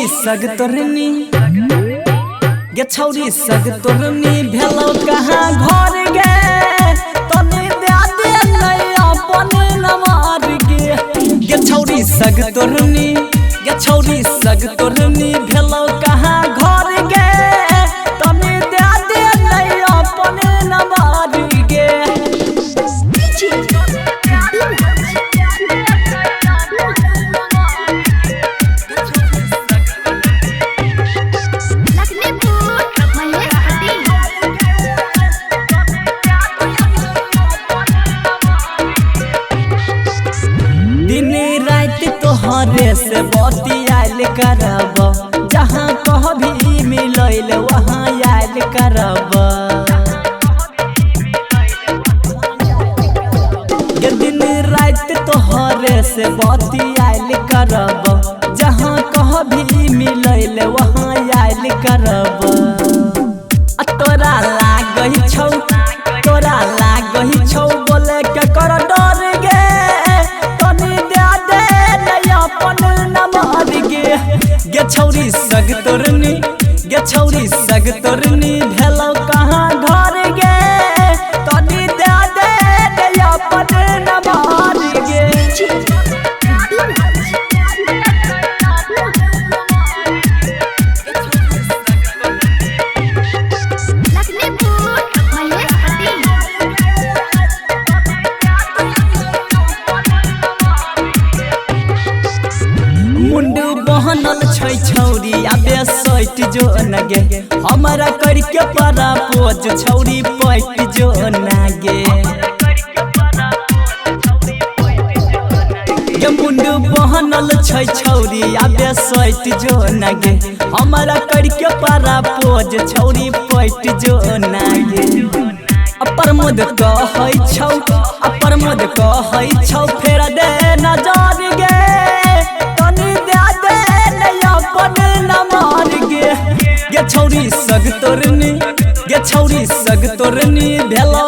छौरी सग तोरनी गे छौरी सग तोरनी भेलो कहाँ घर गे तने दे दे नहीं अपन नमार गे छौरी सग तोरनी गे छौरी सग तोरनी भेलो कहाँ घर गे तने दे दे नहीं अपन नमार गे तोहरे से बतियाल करब जहाँ कहबी मिलैल वहाँ याद करब दिन रात तोहरे से बतियाल करब जहाँ कहबी मिलैल वहाँ याद करब तोरा लागही छौ बोले के कर डर गे गे छौरी सग तोरनी गे छौरी सग तोरनी भेलो कहाँ घर गे तनी दे दे अपन नमार गे मुंडू बहनल छै छौरी आबे सैट जो नगे हमारा करके परा पोज छौरी पैट जो नागे गे मुंडू बहनल छै छौरी आबे सैट जो नगे हमारा करके परा पोज छौरी पैट जो नागे प्रमोद कहै छौ फेर दे नजर गे गे छौरी सग तोरनी भेलो